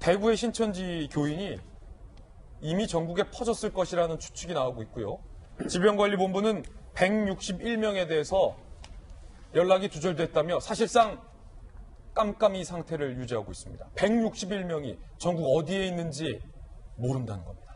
대구의 신천지 교인이 이미 전국에 퍼졌을 것이라는 추측이 나오고 있고요. 질병관리본부는 161명에 대해서 연락이 두절됐다며 사실상 깜깜이 상태를 유지하고 있습니다. 161명이 전국 어디에 있는지 모른다는 겁니다.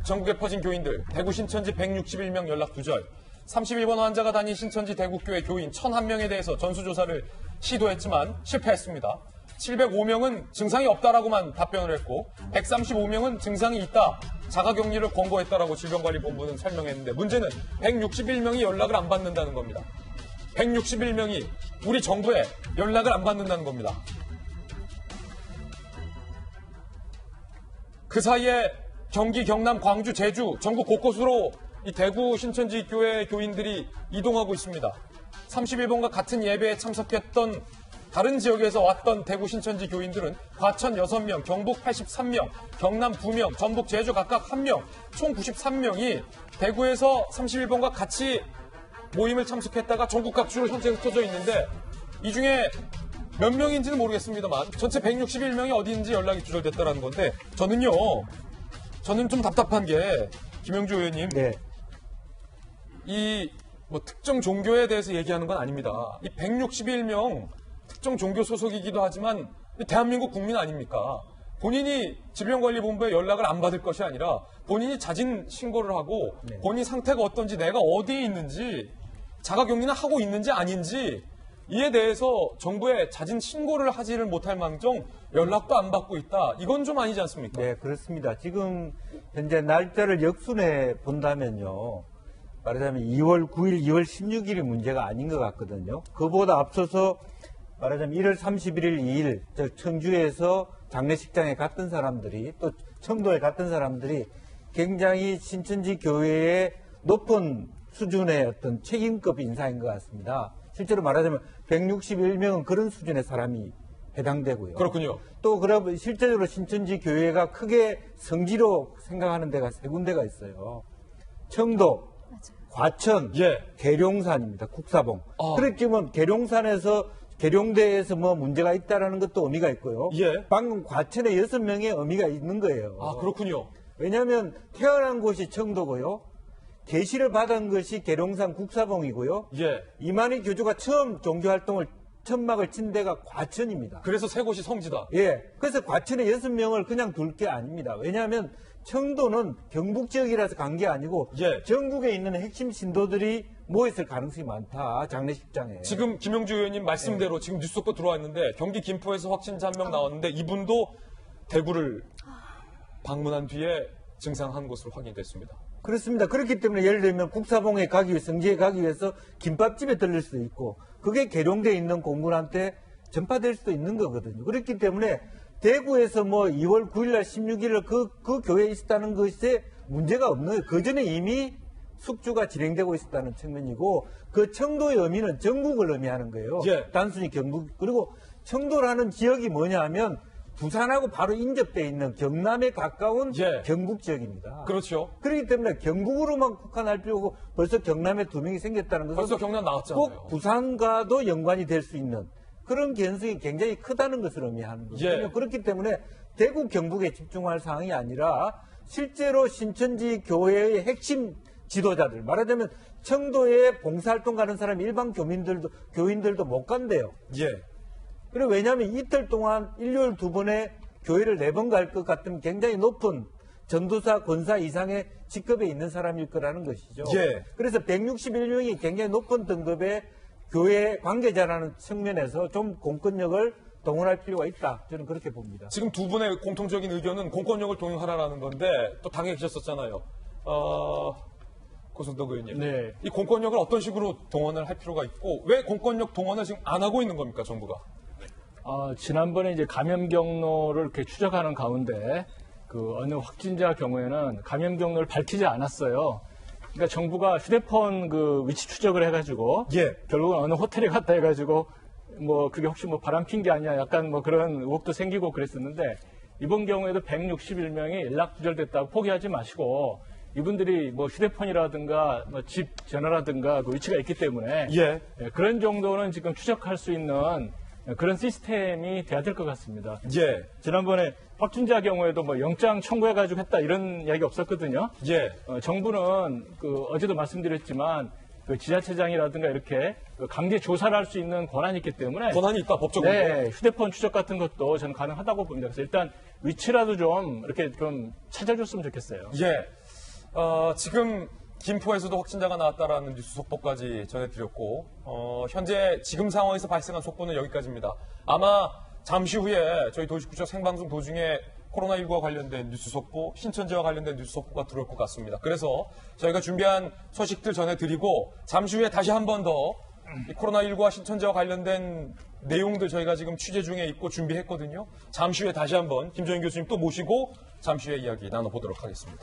전국에 퍼진 교인들, 대구 신천지 161명 연락 두절, 31번 환자가 다닌 신천지 대구교회 교인 1001명에 대해서 전수조사를 시도했지만 실패했습니다. 705명은 증상이 없다라고만 답변을 했고 135명은 증상이 있다, 자가격리를 권고했다라고 질병관리본부는 설명했는데 문제는 161명이 연락을 안 받는다는 겁니다. 161명이 우리 정부에 연락을 안 받는다는 겁니다. 그 사이에 경기, 경남, 광주, 제주, 전국 곳곳으로 이 대구 신천지 교회 교인들이 이동하고 있습니다. 31번과 같은 예배에 참석했던 다른 지역에서 왔던 대구 신천지 교인들은 과천 6명, 경북 83명, 경남 2명, 전북, 제주 각각 1명, 총 93명이 대구에서 31번과 같이 모임을 참석했다가 전국 각주로 현재 흩어져 있는데 이 중에 몇 명인지는 모르겠습니다만 전체 161명이 어디인지 연락이 두절됐다는 건데 저는 좀 답답한 게 김영주 의원님, 네. 이 뭐 특정 종교에 대해서 얘기하는 건 아닙니다. 이 161명 특정 종교 소속이기도 하지만 대한민국 국민 아닙니까? 본인이 질병관리본부에 연락을 안 받을 것이 아니라 본인이 자진 신고를 하고 본인 상태가 어떤지, 내가 어디에 있는지, 자가격리는 하고 있는지 아닌지 이에 대해서 정부에 자진 신고를 하지를 못할 망정 연락도 안 받고 있다. 이건 좀 아니지 않습니까? 네, 그렇습니다. 지금 현재 날짜를 역순해 본다면요. 말하자면 2월 9일, 2월 16일이 문제가 아닌 것 같거든요. 그보다 앞서서 말하자면 1월 31일, 2일, 즉 청주에서 장례식장에 갔던 사람들이 또 청도에 갔던 사람들이 굉장히 신천지 교회의 높은 수준의 어떤 책임급 인사인 것 같습니다. 실제로 말하자면 161명은 그런 수준의 사람이 해당되고요. 그렇군요. 또 그러면 실제적으로 신천지 교회가 크게 성지로 생각하는 데가 세 군데가 있어요. 청도, 과천, 계룡산입니다. 국사봉. 그렇지만 계룡대에서 뭐 문제가 있다라는 것도 의미가 있고요. 방금 과천에 6명의 의미가 있는 거예요. 아, 그렇군요. 왜냐하면 태어난 곳이 청도고요. 계시를 받은 것이 계룡산 국사봉이고요. 이만희 교주가 처음 종교활동을 천막을 친 데가 과천입니다. 그래서 세 곳이 성지다. 그래서 과천에 6명을 그냥 둘 게 아닙니다. 왜냐하면 청도는 경북 지역이라서 간 게 아니고 전국에 있는 핵심 신도들이 모였을 가능성이 많다. 장례식장에. 지금 김영주 의원님 말씀대로 지금 뉴스 속보 들어왔는데 경기 김포에서 확진자 1명 나왔는데 이분도 대구를 방문한 뒤에 증상한 것으로 확인됐습니다. 그렇습니다. 그렇기 때문에 예를 들면 국사봉에 가기 위해, 성지에 가기 위해서 김밥집에 들릴 수도 있고 그게 계룡대에 있는 공무원한테 전파될 수도 있는 거거든요. 그렇기 때문에 대구에서 뭐 2월 9일날 16일을 그 교회에 있었다는 것에 문제가 없는 거예요. 그 전에 이미 숙주가 진행되고 있었다는 측면이고 그 청도의 의미는 전국을 의미하는 거예요. 단순히 경북. 그리고 청도라는 지역이 뭐냐 하면 부산하고 바로 인접되어 있는 경남에 가까운 경북 지역입니다. 그렇죠. 그렇기 때문에 경북으로만 국한할 필요고 벌써 경남에 2명이 생겼다는 것은 벌써 경남 나왔잖아요. 꼭 부산과도 연관이 될 수 있는 그런 개연성이 굉장히 크다는 것을 의미하는 거죠. 그렇기 때문에 대구 경북에 집중할 사항이 아니라 실제로 신천지 교회의 핵심 지도자들, 말하자면 청도에 봉사활동 가는 사람 일반 교인들도 못 간대요. 그리고 왜냐하면 이틀 동안 일요일 2번에 교회를 4번 갈 것 같으면 굉장히 높은 전도사, 권사 이상의 직급에 있는 사람일 거라는 것이죠. 그래서 161명이 굉장히 높은 등급의 교회 관계자라는 측면에서 좀 공권력을 동원할 필요가 있다. 저는 그렇게 봅니다. 지금 두 분의 공통적인 의견은 공권력을 동원하라는 건데 또 당에 계셨었잖아요. 고승덕 의원님. 이 공권력을 어떤 식으로 동원을 할 필요가 있고 왜 공권력 동원을 지금 안 하고 있는 겁니까, 정부가? 지난번에 이제 감염 경로를 이렇게 추적하는 가운데 그 어느 확진자 경우에는 감염 경로를 밝히지 않았어요. 그러니까 정부가 휴대폰 그 위치 추적을 해가지고 결국은 어느 호텔에 갔다 해가지고 뭐 그게 혹시 뭐 바람 핀 게 아니야 약간 뭐 그런 의혹도 생기고 그랬었는데 이번 경우에도 161명이 연락 두절됐다고 포기하지 마시고 이분들이 뭐 휴대폰이라든가 뭐 집 전화라든가 그 위치가 있기 때문에 그런 정도는 지금 추적할 수 있는 그런 시스템이 돼야 될 것 같습니다. 예. 지난번에 확진자 경우에도 뭐 영장 청구해가지고 했다 이런 이야기 없었거든요. 예. 정부는 어제도 말씀드렸지만 그 지자체장이라든가 이렇게 강제 조사를 할 수 있는 권한이 있기 때문에 권한이 있다, 법적으로. 네, 휴대폰 추적 같은 것도 저는 가능하다고 봅니다. 그래서 일단 위치라도 좀 이렇게 좀 찾아줬으면 좋겠어요. 예. 지금 김포에서도 확진자가 나왔다라는 뉴스 속보까지 전해드렸고, 현재 지금 상황에서 발생한 속보는 여기까지입니다. 아마 잠시 후에 저희 도시구청 생방송 도중에 코로나19와 관련된 뉴스 속보, 신천지와 관련된 뉴스 속보가 들어올 것 같습니다. 그래서 저희가 준비한 소식들 전해드리고 잠시 후에 다시 한 번 더 코로나19와 신천지와 관련된 내용들 저희가 지금 취재 중에 있고 준비했거든요. 잠시 후에 다시 한번 김종인 교수님 또 모시고 잠시 후에 이야기 나눠보도록 하겠습니다.